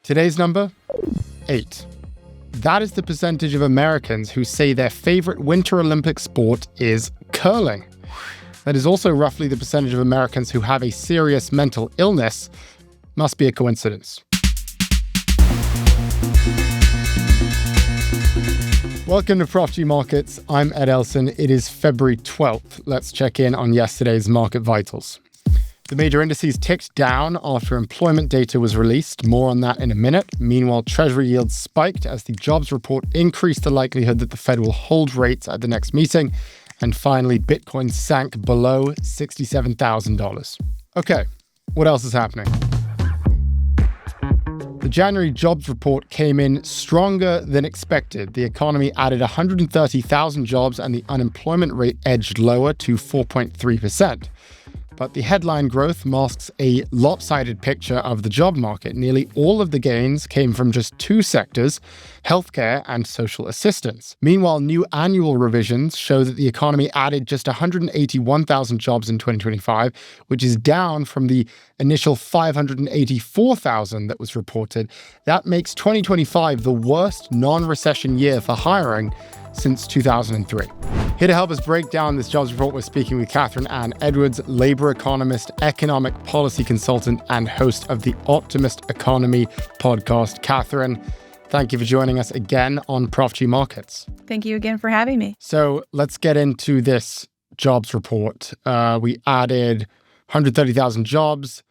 Today's number, 8. That is the percentage of Americans who say their favorite Winter Olympic sport is curling. That is also roughly the percentage of Americans who have a serious mental illness. Must be a coincidence. Welcome to Prof Markets. I'm Ed Elson. It is February 12th. Let's check in on yesterday's market vitals. The major indices ticked down after employment data was released. More on that in a minute. Meanwhile, Treasury yields spiked as the jobs report increased the likelihood that the Fed will hold rates at the next meeting. And finally, Bitcoin sank below $67,000. Okay, what else is happening? The January jobs report came in stronger than expected. The economy added 130,000 jobs and the unemployment rate edged lower to 4.3%. But the headline growth masks a lopsided picture of the job market. Nearly all of the gains came from just two sectors, healthcare and social assistance. Meanwhile, new annual revisions show that the economy added just 181,000 jobs in 2025, which is down from the initial 584,000 that was reported. That makes 2025 the worst non-recession year for hiring since 2003. Here to help us break down this jobs report, we're speaking with Kathryn Anne Edwards, labor economist, economic policy consultant, and host of the Optimist Economy podcast. Kathryn, thank you for joining us again on Prof Markets. Thank you again for having me. So let's get into this jobs report. We added 130,000 jobs.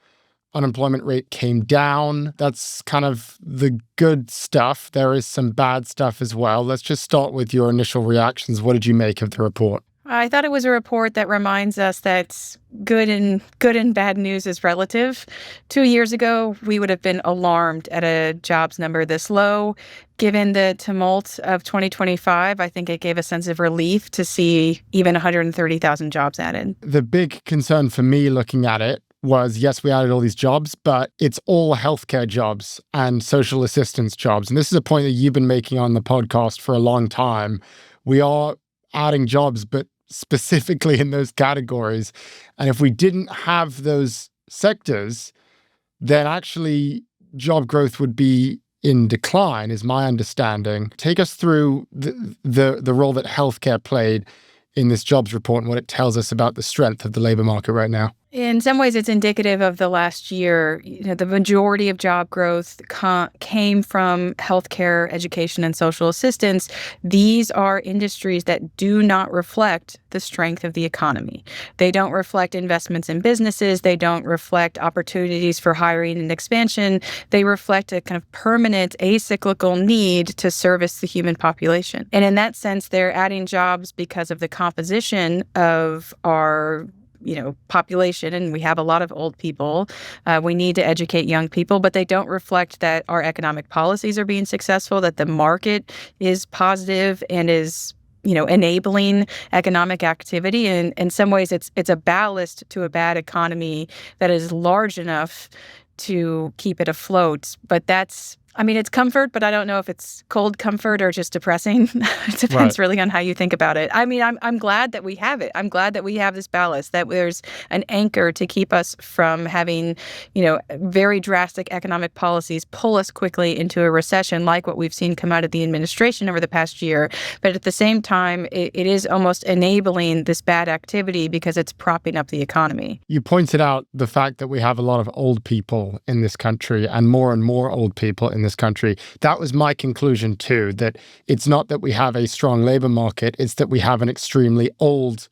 Unemployment rate came down. That's kind of the good stuff. There is some bad stuff as well. Let's just start with your initial reactions. What did you make of the report? I thought it was a report that reminds us that good and bad news is relative. 2 years ago, we would have been alarmed at a jobs number this low. Given the tumult of 2025, I think it gave a sense of relief to see even 130,000 jobs added. The big concern for me looking at it was, yes, we added all these jobs, but it's all healthcare jobs and social assistance jobs. And this is a point that you've been making on the podcast for a long time. We are adding jobs, but specifically in those categories. And if we didn't have those sectors, then actually job growth would be in decline, is my understanding. Take us through the role that healthcare played in this jobs report and what it tells us about the strength of the labor market right now. In some ways, it's indicative of the last year. The majority of job growth came from healthcare, education, and social assistance. These are industries that do not reflect the strength of the economy. They don't reflect investments in businesses. They don't reflect opportunities for hiring and expansion. They reflect a kind of permanent acyclical need to service the human population. And in that sense, they're adding jobs because of the composition of our population, and we have a lot of old people. We need to educate young people, but they don't reflect that our economic policies are being successful, that the market is positive and is enabling economic activity. And in some ways, it's a ballast to a bad economy that is large enough to keep it afloat. But it's comfort, but I don't know if it's cold comfort or just depressing. It depends really on how you think about it. I'm glad that we have it. I'm glad that we have this ballast, that there's an anchor to keep us from having, very drastic economic policies pull us quickly into a recession like what we've seen come out of the administration over the past year. But at the same time, it is almost enabling this bad activity because it's propping up the economy. You pointed out the fact that we have a lot of old people in this country and more old people in this country. That was my conclusion too, that it's not that we have a strong labor market, it's that we have an extremely old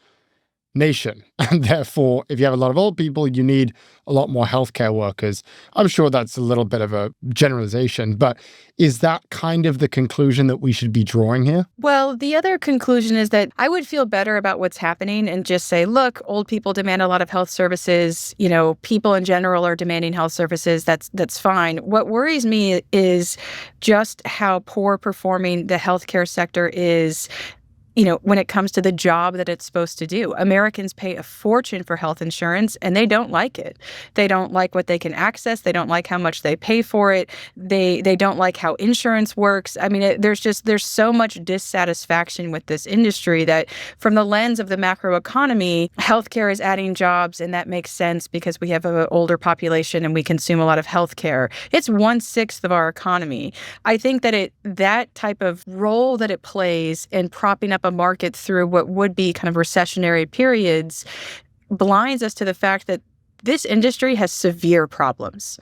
nation. And therefore, if you have a lot of old people, you need a lot more healthcare workers. I'm sure that's a little bit of a generalization, but is that kind of the conclusion that we should be drawing here? Well, the other conclusion is that I would feel better about what's happening and just say, look, old people demand a lot of health services. People in general are demanding health services. That's fine. What worries me is just how poor performing the healthcare sector is when it comes to the job that it's supposed to do. Americans pay a fortune for health insurance, and they don't like it. They don't like what they can access. They don't like how much they pay for it. They don't like how insurance works. I mean, there's so much dissatisfaction with this industry that from the lens of the macroeconomy, healthcare is adding jobs, and that makes sense because we have an older population and we consume a lot of healthcare. It's 1/6 of our economy. I think that that type of role that it plays in propping up a market through what would be kind of recessionary periods blinds us to the fact that this industry has severe problems.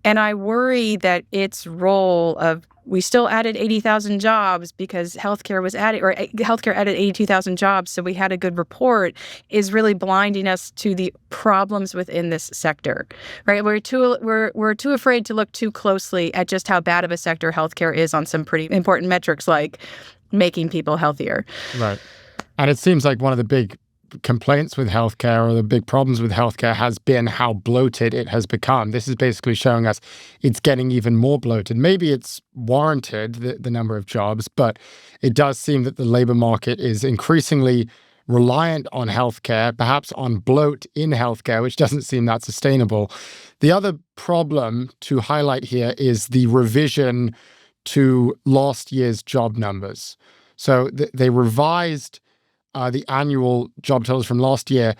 And I worry that its role of we still added 80,000 jobs because healthcare was added, or healthcare added 82,000 jobs, so we had a good report, is really blinding us to the problems within this sector. Right? We're too afraid to look too closely at just how bad of a sector healthcare is on some pretty important metrics like making people healthier. Right. And it seems like one of the big complaints with healthcare, or the big problems with healthcare, has been how bloated it has become. This is basically showing us it's getting even more bloated. Maybe it's warranted, the number of jobs, but it does seem that the labor market is increasingly reliant on healthcare, perhaps on bloat in healthcare, which doesn't seem that sustainable. The other problem to highlight here is the revision to last year's job numbers. So they revised the annual job totals from last year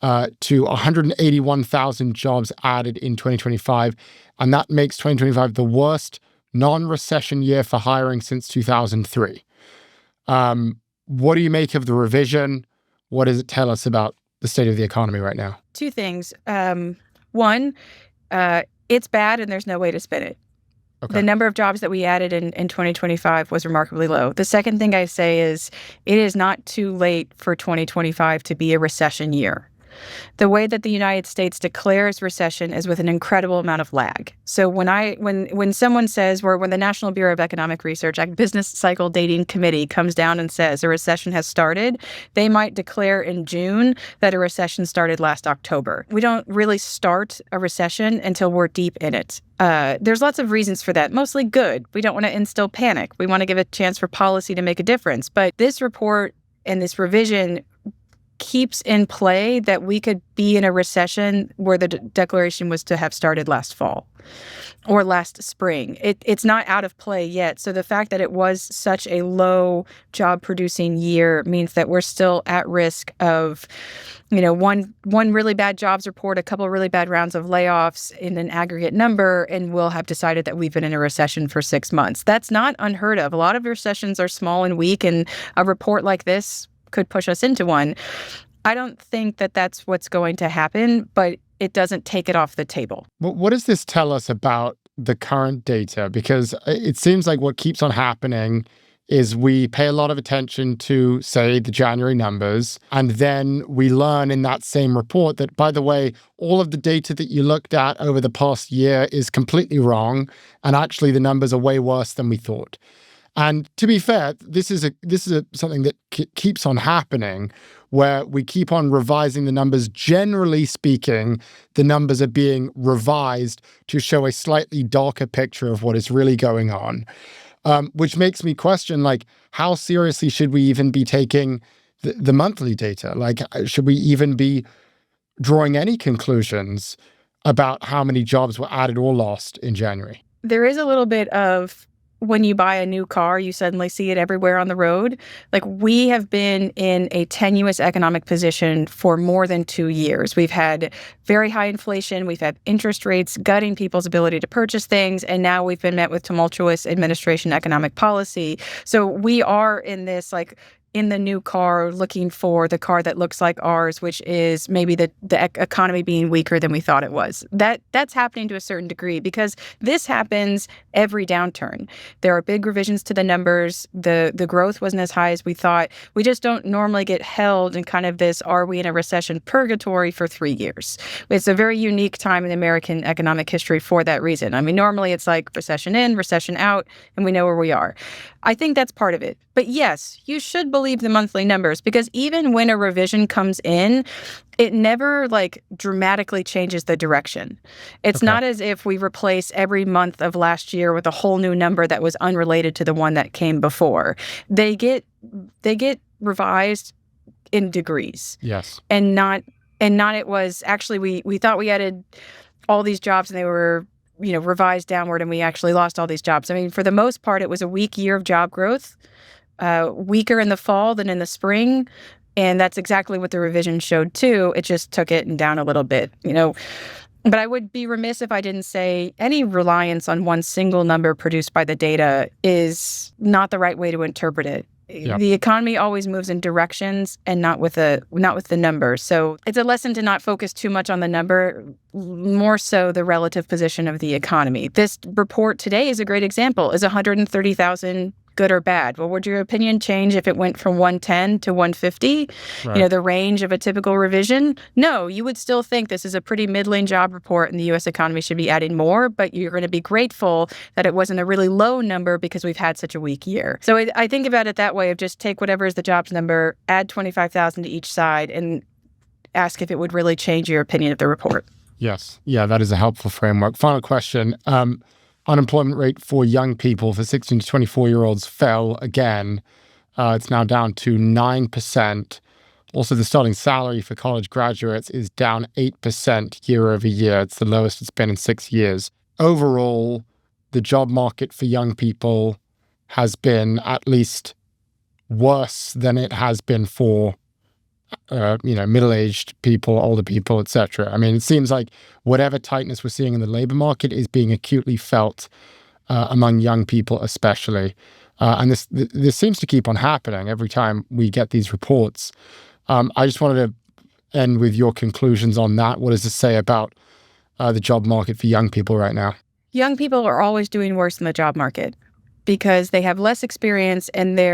to 181,000 jobs added in 2025. And that makes 2025 the worst non-recession year for hiring since 2003. What do you make of the revision? What does it tell us about the state of the economy right now? Two things. One, it's bad and there's no way to spin it. Okay. The number of jobs that we added in 2025 was remarkably low. The second thing I say is it is not too late for 2025 to be a recession year. The way that the United States declares recession is with an incredible amount of lag. So when someone says, or when the National Bureau of Economic Research, Business Cycle Dating Committee comes down and says a recession has started, they might declare in June that a recession started last October. We don't really start a recession until we're deep in it. There's lots of reasons for that, mostly good. We don't want to instill panic. We want to give a chance for policy to make a difference. But this report and this revision keeps in play that we could be in a recession where the declaration was to have started last fall or last spring. It's not out of play yet. So the fact that it was such a low job producing year means that we're still at risk of, one really bad jobs report, a couple of really bad rounds of layoffs in an aggregate number, and we'll have decided that we've been in a recession for 6 months. That's not unheard of. A lot of recessions are small and weak, and a report like this could push us into one. I don't think that that's what's going to happen, but it doesn't take it off the table. Well, what does this tell us about the current data? Because it seems like what keeps on happening is we pay a lot of attention to, say, the January numbers, and then we learn in that same report that, by the way, all of the data that you looked at over the past year is completely wrong, and actually the numbers are way worse than we thought. And to be fair, this is something that keeps on happening, where we keep on revising the numbers. Generally speaking, the numbers are being revised to show a slightly darker picture of what is really going on, which makes me question, how seriously should we even be taking the monthly data? Should we even be drawing any conclusions about how many jobs were added or lost in January? There is a little bit of, when you buy a new car, you suddenly see it everywhere on the road. We have been in a tenuous economic position for more than 2 years. We've had very high inflation. We've had interest rates gutting people's ability to purchase things. And now we've been met with tumultuous administration economic policy. So we are in this, in the new car, looking for the car that looks like ours, which is maybe the economy being weaker than we thought it was. That's happening to a certain degree because this happens every downturn. There are big revisions to the numbers. The growth wasn't as high as we thought. We just don't normally get held in kind of this, are we in a recession purgatory for 3 years? It's a very unique time in American economic history for that reason. I mean, normally it's like recession in, recession out, and we know where we are. I think that's part of it. But yes, you should believe the monthly numbers, because even when a revision comes in, it never dramatically changes the direction. It's not as if we replace every month of last year with a whole new number that was unrelated to the one that came before. They get revised in degrees. Yes. And not it was actually we thought we added all these jobs and they were, revised downward and we actually lost all these jobs. I mean, for the most part, it was a weak year of job growth, weaker in the fall than in the spring. And that's exactly what the revision showed too. It just took it down a little bit, But I would be remiss if I didn't say any reliance on one single number produced by the data is not the right way to interpret it. Yeah. The economy always moves in directions and not with the number. So it's a lesson to not focus too much on the number, more so the relative position of the economy. This report today is a great example. Is 130,000 good or bad? Well, would your opinion change if it went from 110 to 150? Right. The range of a typical revision? No, you would still think this is a pretty middling job report and the U.S. economy should be adding more, but you're going to be grateful that it wasn't a really low number because we've had such a weak year. So I think about it that way of just take whatever is the jobs number, add 25,000 to each side, and ask if it would really change your opinion of the report. Yes. Yeah, that is a helpful framework. Final question. Unemployment rate for young people, for 16 to 24-year-olds, fell again. It's now down to 9%. Also, the starting salary for college graduates is down 8% year over year. It's the lowest it's been in 6 years. Overall, the job market for young people has been at least worse than it has been for middle-aged people, older people, etc. I mean, it seems like whatever tightness we're seeing in the labor market is being acutely felt among young people, especially. And this seems to keep on happening every time we get these reports. I just wanted to end with your conclusions on that. What does this say about the job market for young people right now? Young people are always doing worse in the job market, because they have less experience and they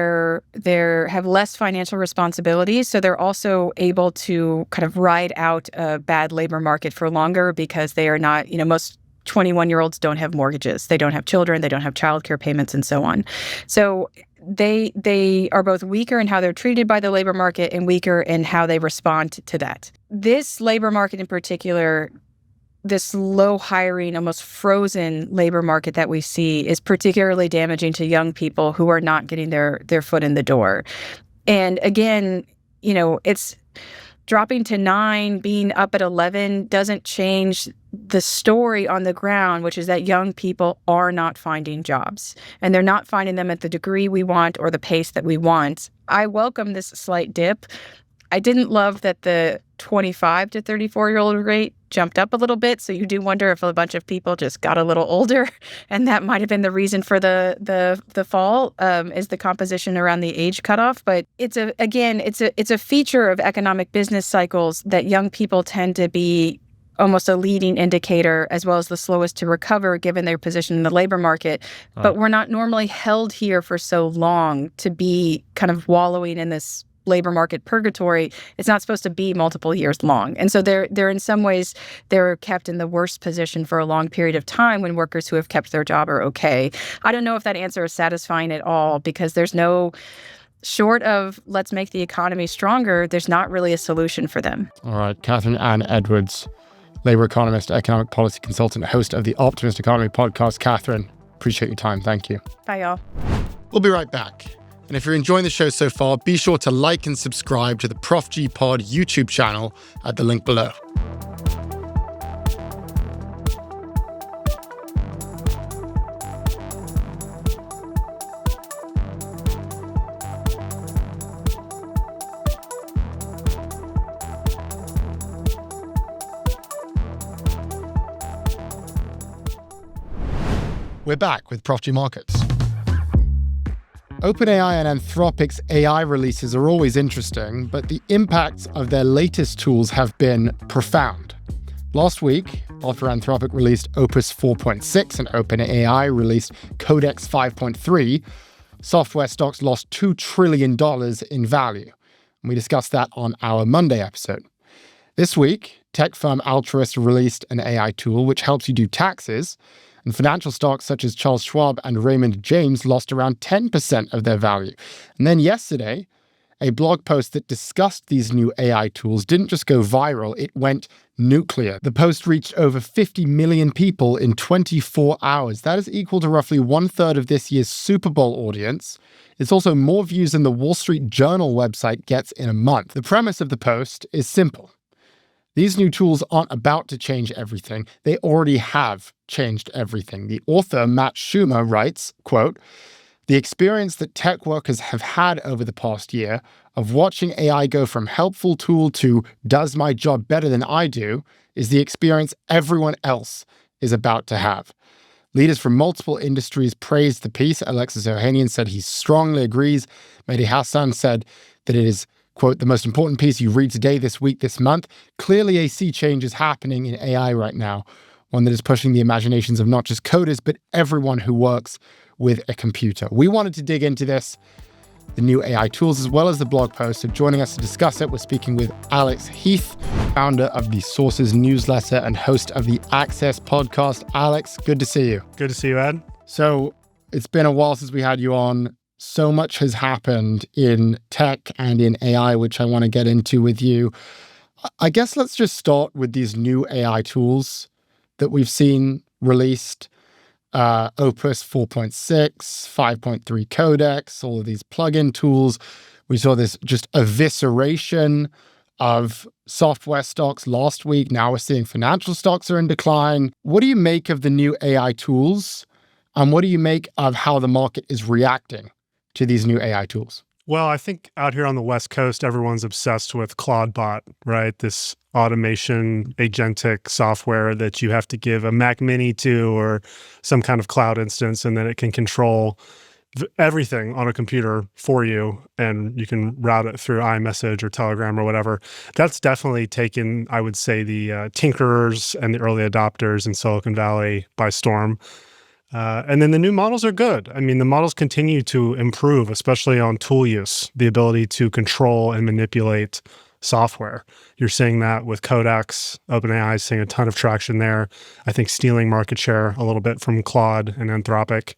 have less financial responsibilities. So they're also able to kind of ride out a bad labor market for longer because they are not, most 21-year-olds don't have mortgages. They don't have children. They don't have childcare payments and so on. So they are both weaker in how they're treated by the labor market and weaker in how they respond to that. This labor market in particular, this low hiring, almost frozen labor market that we see is particularly damaging to young people who are not getting their foot in the door. And again, it's dropping to 9, being up at 11 doesn't change the story on the ground, which is that young people are not finding jobs and they're not finding them at the degree we want or the pace that we want. I welcome this slight dip. I didn't love that the 25 to 34-year-old rate jumped up a little bit. So you do wonder if a bunch of people just got a little older, and that might have been the reason for the fall, is the composition around the age cutoff. But it's a feature of economic business cycles that young people tend to be almost a leading indicator as well as the slowest to recover given their position in the labor market. But we're not normally held here for so long to be kind of wallowing in this labor market purgatory. It's not supposed to be multiple years long. And so they're in some ways, they're kept in the worst position for a long period of time when workers who have kept their job are okay. I don't know if that answer is satisfying at all because there's no, short of let's make the economy stronger, there's not really a solution for them. All right. Kathryn Anne Edwards, labor economist, economic policy consultant, host of the Optimist Economy podcast. Kathryn, appreciate your time. Thank you. Bye, y'all. We'll be right back. And if you're enjoying the show so far, be sure to like and subscribe to the Prof G Pod YouTube channel at the link below. We're back with Prof G Markets. OpenAI and Anthropic's AI releases are always interesting, but the impacts of their latest tools have been profound. Last week, after Anthropic released Opus 4.6 and OpenAI released Codex 5.3, software stocks lost $2 trillion in value. And we discussed that on our Monday episode. This week, tech firm Altruist released an AI tool which helps you do taxes, and financial stocks such as Charles Schwab and Raymond James lost around 10% of their value. And then yesterday, a blog post that discussed these new AI tools didn't just go viral, it went nuclear. The post reached over 50 million people in 24 hours. That is equal to roughly 1/3 of this year's Super Bowl audience. It's also more views than the Wall Street Journal website gets in a month. The premise of the post is simple. These new tools aren't about to change everything. They already have changed everything. The author, Matt Schumer, writes, quote, "The experience that tech workers have had over the past year of watching AI go from helpful tool to does my job better than I do is the experience everyone else is about to have." Leaders from multiple industries praised the piece. Alexis Ohanian said he strongly agrees. Mehdi Hassan said that it is, quote, "the most important piece you read today, this week, this month. Clearly a sea change is happening in AI right now, one that is pushing the imaginations of not just coders, but everyone who works with a computer." We wanted to dig into this, the new AI tools, as well as the blog post. So joining us to discuss it, we're speaking with Alex Heath, founder of the Sources newsletter and host of the Access podcast. Alex, good to see you. Good to see you, Ed. So it's been a while since we had you on. So much has happened in tech and in AI, which I want to get into with you. I guess let's just start with these new AI tools that we've seen released. Opus 4.6, 5.3 Codex, all of these plugin tools. We saw this just evisceration of software stocks last week. Now we're seeing financial stocks are in decline. What do you make of the new AI tools? And what do you make of how the market is reacting to these new AI tools? Well, I think out here on the West Coast, everyone's obsessed with Claudebot, right? This automation agentic software that you have to give a Mac Mini to or some kind of cloud instance, and then it can control everything on a computer for you, and you can route it through iMessage or Telegram or whatever. That's definitely taken, I would say, the tinkerers and the early adopters in Silicon Valley by storm. And then the new models are good. I mean, the models continue to improve, especially on tool use, the ability to control and manipulate software. You're seeing that with Codex. OpenAI is seeing a ton of traction there. I think stealing market share a little bit from Claude and Anthropic.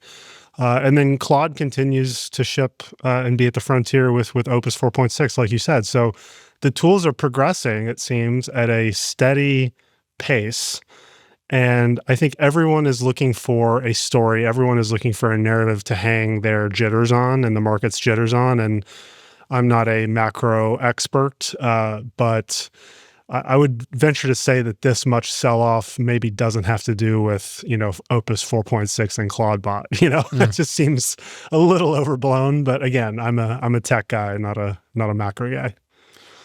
And then Claude continues to ship and be at the frontier with Opus 4.6, like you said. So the tools are progressing, it seems, at a steady pace. And I think everyone is looking for a story. Everyone is looking for a narrative to hang their jitters on and the market's jitters on. And I'm not a macro expert, but I would venture to say that this much sell-off maybe doesn't have to do with, Opus 4.6 and Claudebot. It just seems a little overblown. But again, I'm a tech guy, not a macro guy.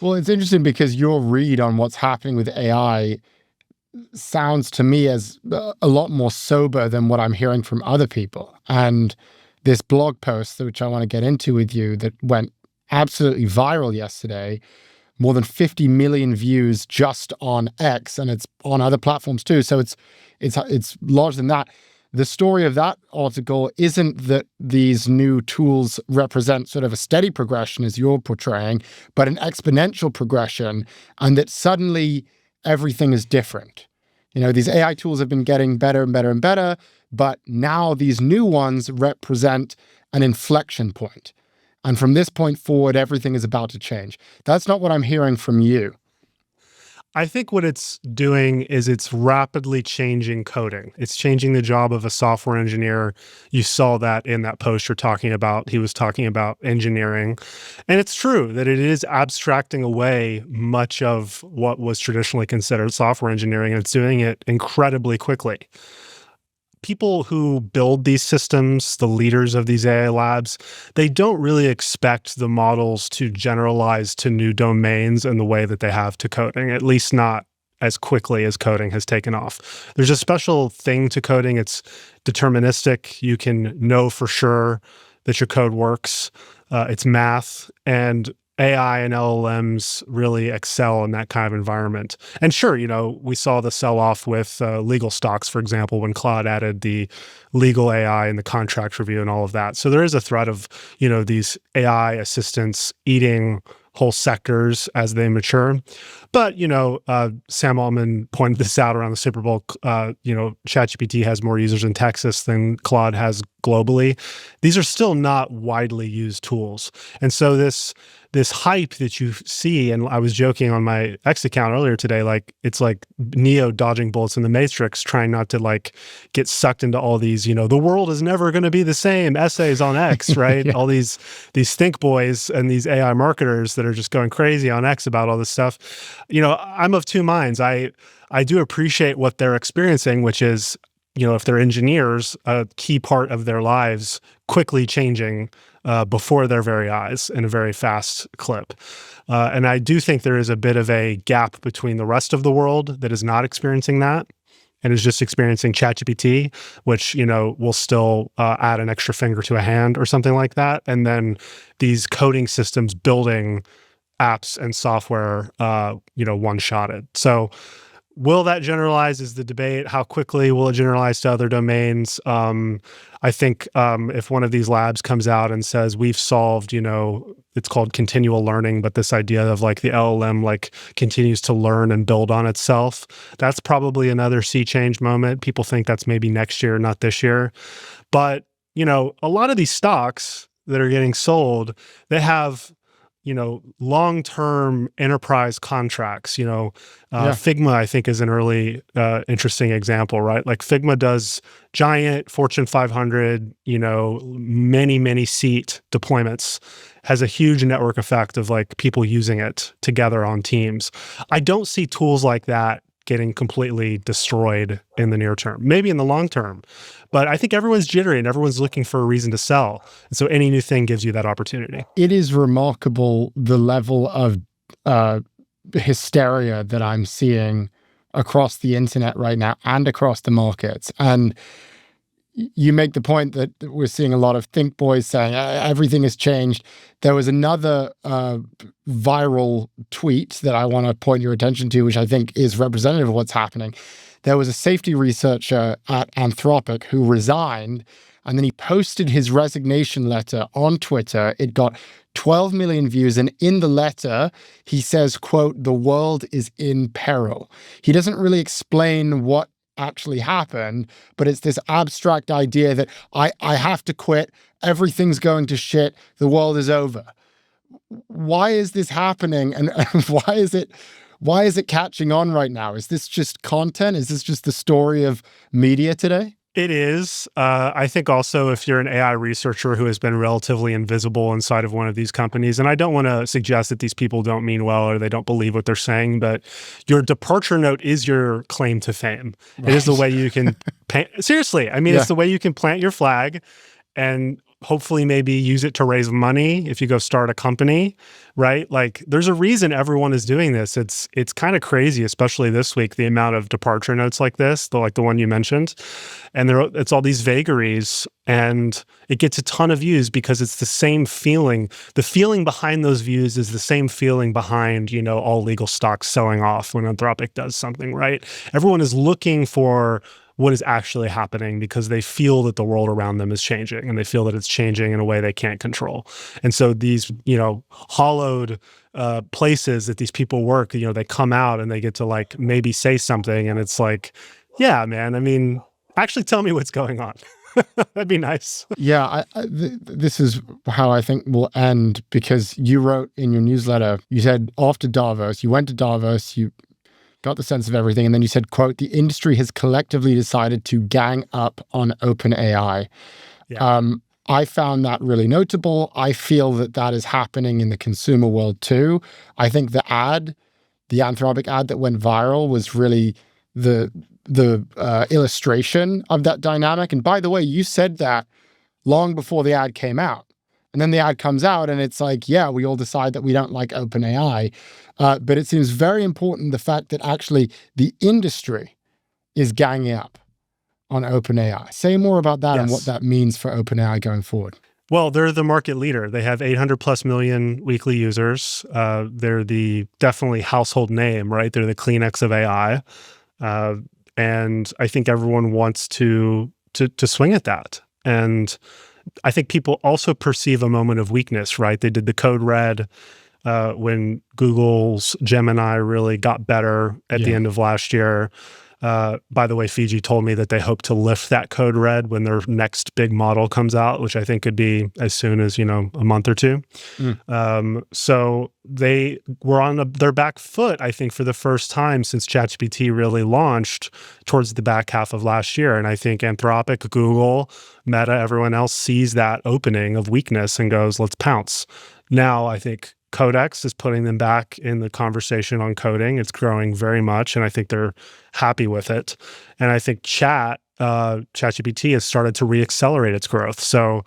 Well, it's interesting because your read on what's happening with AI sounds to me as a lot more sober than what I'm hearing from other people. And this blog post, which I want to get into with you, that went absolutely viral yesterday, more than 50 million views just on X, and it's on other platforms too. So it's larger than that. The story of that article isn't that these new tools represent sort of a steady progression as you're portraying, but an exponential progression, and that suddenly everything is different. These AI tools have been getting better and better and better, but now these new ones represent an inflection point. And from this point forward, everything is about to change. That's not what I'm hearing from you. I think what it's doing is it's rapidly changing coding. It's changing the job of a software engineer. You saw that in that post you're talking about. He was talking about engineering. And it's true that it is abstracting away much of what was traditionally considered software engineering, and it's doing it incredibly quickly. People who build these systems, the leaders of these AI labs, they don't really expect the models to generalize to new domains in the way that they have to coding, at least not as quickly as coding has taken off. There's a special thing to coding. It's deterministic. You can know for sure that your code works. It's math, and AI and LLMs really excel in that kind of environment. And sure, we saw the sell-off with legal stocks, for example, when Claude added the legal AI and the contract review and all of that. So there is a threat of, these AI assistants eating whole sectors as they mature. But, Sam Altman pointed this out around the Super Bowl. ChatGPT has more users in Texas than Claude has globally, these are still not widely used tools. And so this hype that you see, and I was joking on my X account earlier today, like it's like Neo dodging bullets in the Matrix, trying not to like get sucked into all these, the world is never going to be the same essays on X, right? Yeah. All these think boys and these AI marketers that are just going crazy on X about all this stuff. I'm of two minds. I do appreciate what they're experiencing, which is, if they're engineers, a key part of their lives quickly changing before their very eyes in a very fast clip. And I do think there is a bit of a gap between the rest of the world that is not experiencing that and is just experiencing ChatGPT, which, will still add an extra finger to a hand or something like that. And then these coding systems building apps and software, one-shotted. So will that generalize is the debate. How quickly will it generalize to other domains? I think if one of these labs comes out and says, we've solved, it's called continual learning, but this idea of like the LLM like continues to learn and build on itself, that's probably another sea change moment. People think that's maybe next year, not this year. But, a lot of these stocks that are getting sold, they have long-term enterprise contracts. Figma, I think, is an early interesting example, right? Like Figma does giant Fortune 500, many, many seat deployments, has a huge network effect of like people using it together on teams. I don't see tools like that getting completely destroyed in the near term, maybe in the long term. But I think everyone's jittery and everyone's looking for a reason to sell. And so any new thing gives you that opportunity. It is remarkable the level of hysteria that I'm seeing across the internet right now and across the markets. And you make the point that we're seeing a lot of think boys saying everything has changed. There was another viral tweet that I want to point your attention to, which I think is representative of what's happening. There was a safety researcher at Anthropic who resigned, and then he posted his resignation letter on Twitter. It got 12 million views, and in the letter, he says, quote, "The world is in peril." He doesn't really explain what actually happened, but it's this abstract idea that I have to quit, everything's going to shit, the world is over. Why is this happening, and why is it catching on right now? Is this just content? Is this just the story of media today? It is. I think also if you're an AI researcher who has been relatively invisible inside of one of these companies, and I don't want to suggest that these people don't mean well or they don't believe what they're saying, but your departure note is your claim to fame. Right. It is the way you can, seriously, I mean, It's the way you can plant your flag and hopefully maybe use it to raise money if you go start a company, right? Like there's a reason everyone is doing this. It's kind of crazy, especially this week, the amount of departure notes like this, like the one you mentioned. And it's all these vagaries and it gets a ton of views because it's the same feeling. The feeling behind those views is the same feeling behind, all legal stocks selling off when Anthropic does something, right? Everyone is looking for what is actually happening because they feel that the world around them is changing and they feel that it's changing in a way they can't control. And so these, hollowed places that these people work, they come out and they get to like maybe say something and it's like, yeah, man, I mean, actually tell me what's going on. That'd be nice. Yeah, this is how I think we'll end because you wrote in your newsletter, you said after Davos, you went to Davos, you got the sense of everything. And then you said, quote, "The industry has collectively decided to gang up on OpenAI." Yeah. I found that really notable. I feel that is happening in the consumer world too. I think the Anthropic ad that went viral was really the illustration of that dynamic. And by the way, you said that long before the ad came out. And then the ad comes out and it's like, yeah, we all decide that we don't like OpenAI. But it seems very important the fact that actually the industry is ganging up on OpenAI. Say more about that and what that means for OpenAI going forward. Well, they're the market leader. They have 800 plus million weekly users. They're the definitely household name, right? They're the Kleenex of AI. And I think everyone wants to swing at that. And I think people also perceive a moment of weakness, right? They did the code red when Google's Gemini really got better at the end of last year. By the way, Fiji told me that they hope to lift that code red when their next big model comes out, which I think could be as soon as, a month or two. So they were on their back foot, I think, for the first time since ChatGPT really launched towards the back half of last year. And I think Anthropic, Google, Meta, everyone else sees that opening of weakness and goes, let's pounce. Now, I think Codex is putting them back in the conversation on coding. It's growing very much, and I think they're happy with it. And I think ChatGPT has started to reaccelerate its growth. So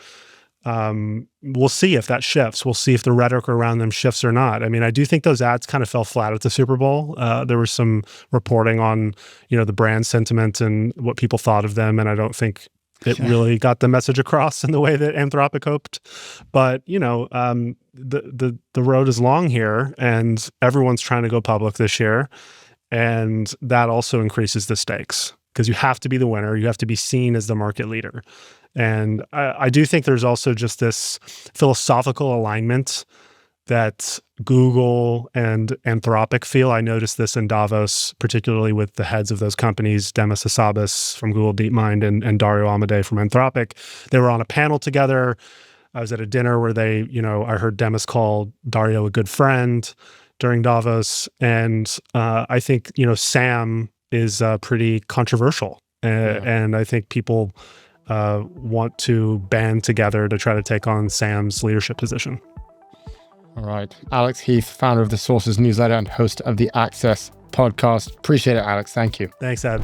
we'll see if that shifts. We'll see if the rhetoric around them shifts or not. I mean, I do think those ads kind of fell flat at the Super Bowl. There was some reporting on, the brand sentiment and what people thought of them, and I don't think it really got the message across in the way that Anthropic hoped. But, the road is long here, and everyone's trying to go public this year. And that also increases the stakes because you have to be the winner. You have to be seen as the market leader. And I do think there's also just this philosophical alignment that Google and Anthropic feel. I noticed this in Davos, particularly with the heads of those companies, Demis Hassabis from Google DeepMind and Dario Amodei from Anthropic. They were on a panel together. I was at a dinner where I heard Demis call Dario a good friend during Davos. And I think, Sam is pretty controversial. And I think people want to band together to try to take on Sam's leadership position. All right. Alex Heath, founder of the Sources newsletter and host of the Access podcast. Appreciate it, Alex. Thank you. Thanks, Ed.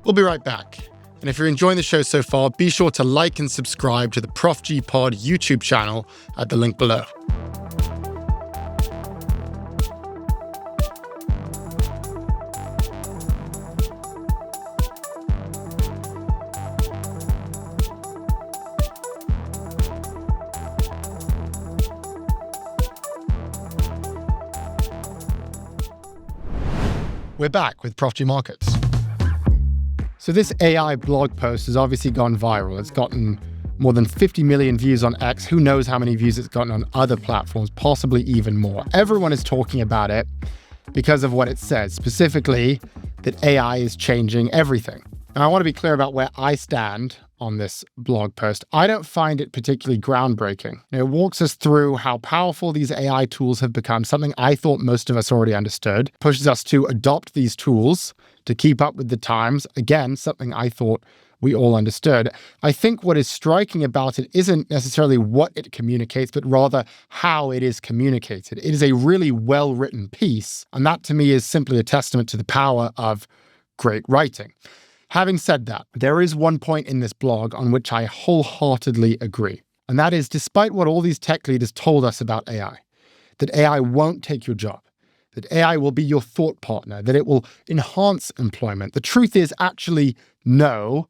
We'll be right back. And if you're enjoying the show so far, be sure to like and subscribe to the Prof G Pod YouTube channel at the link below. We're back with Prof G Markets. So this AI blog post has obviously gone viral. It's gotten more than 50 million views on X. Who knows how many views it's gotten on other platforms, possibly even more. Everyone is talking about it because of what it says, specifically that AI is changing everything. And I want to be clear about where I stand on this blog post. I don't find it particularly groundbreaking. It walks us through how powerful these AI tools have become, something I thought most of us already understood, pushes us to adopt these tools to keep up with the times. Again, something I thought we all understood. I think what is striking about it isn't necessarily what it communicates, but rather how it is communicated. It is a really well-written piece, and that to me is simply a testament to the power of great writing. Having said that, there is one point in this blog on which I wholeheartedly agree. And that is, despite what all these tech leaders told us about AI, that AI won't take your job, that AI will be your thought partner, that it will enhance employment. The truth is actually, no,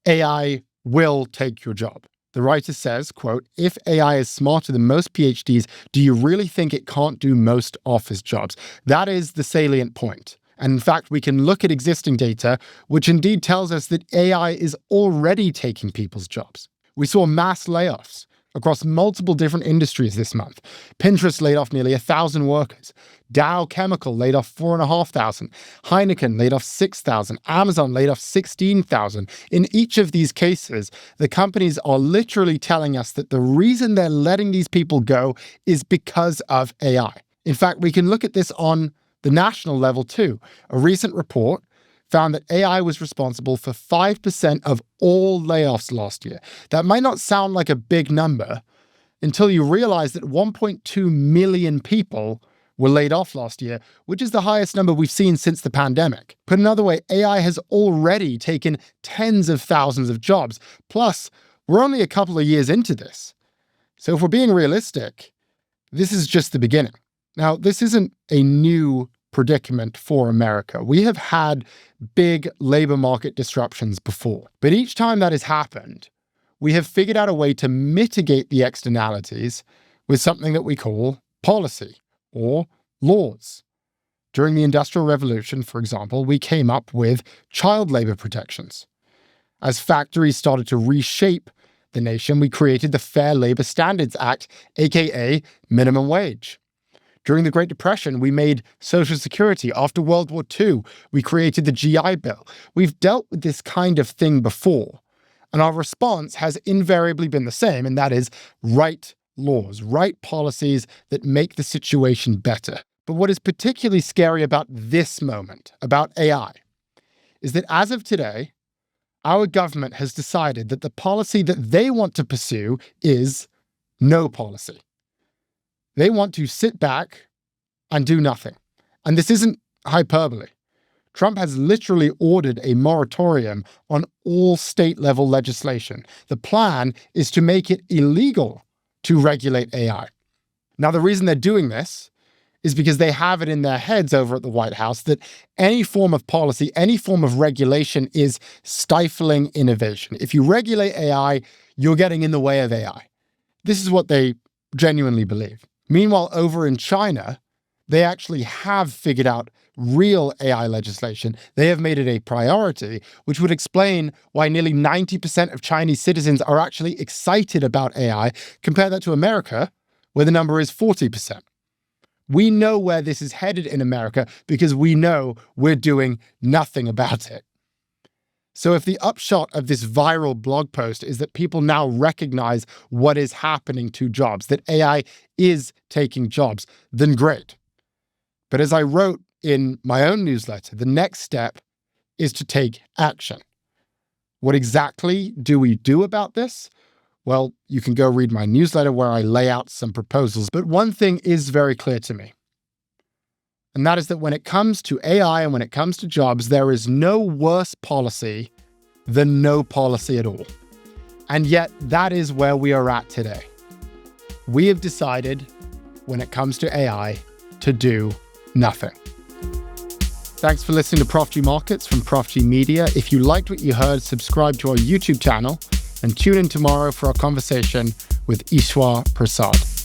AI will take your job. The writer says, quote, "If AI is smarter than most PhDs, do you really think it can't do most office jobs?" That is the salient point. And in fact, we can look at existing data, which indeed tells us that AI is already taking people's jobs. We saw mass layoffs across multiple different industries this month. Pinterest laid off nearly 1,000 workers. Dow Chemical laid off 4,500. Heineken laid off 6,000. Amazon laid off 16,000. In each of these cases, the companies are literally telling us that the reason they're letting these people go is because of AI. In fact, we can look at this on the national level too. A recent report found that AI was responsible for 5% of all layoffs last year. That might not sound like a big number until you realize that 1.2 million people were laid off last year, which is the highest number we've seen since the pandemic. Put another way, AI has already taken tens of thousands of jobs. Plus, we're only a couple of years into this. So if we're being realistic, this is just the beginning. Now, this isn't a new predicament for America. We have had big labor market disruptions before. But each time that has happened, we have figured out a way to mitigate the externalities with something that we call policy or laws. During the Industrial Revolution, for example, we came up with child labor protections. As factories started to reshape the nation, we created the Fair Labor Standards Act, aka minimum wage. During the Great Depression, we made Social Security. After World War II, we created the GI Bill. We've dealt with this kind of thing before, and our response has invariably been the same, and that is write laws, write policies that make the situation better. But what is particularly scary about this moment, about AI, is that as of today, our government has decided that the policy that they want to pursue is no policy. They want to sit back and do nothing. And this isn't hyperbole. Trump has literally ordered a moratorium on all state-level legislation. The plan is to make it illegal to regulate AI. Now, the reason they're doing this is because they have it in their heads over at the White House that any form of policy, any form of regulation is stifling innovation. If you regulate AI, you're getting in the way of AI. This is what they genuinely believe. Meanwhile, over in China, they actually have figured out real AI legislation. They have made it a priority, which would explain why nearly 90% of Chinese citizens are actually excited about AI. Compare that to America, where the number is 40%. We know where this is headed in America because we know we're doing nothing about it. So if the upshot of this viral blog post is that people now recognize what is happening to jobs, that AI is taking jobs, then great. But as I wrote in my own newsletter, the next step is to take action. What exactly do we do about this? Well, you can go read my newsletter where I lay out some proposals. But one thing is very clear to me, and that is that when it comes to AI and when it comes to jobs, there is no worse policy than no policy at all. And yet that is where we are at today. We have decided, when it comes to AI, to do nothing. Thanks for listening to Prof G Markets from Prof G Media. If you liked what you heard, subscribe to our YouTube channel and tune in tomorrow for our conversation with Ishwar Prasad.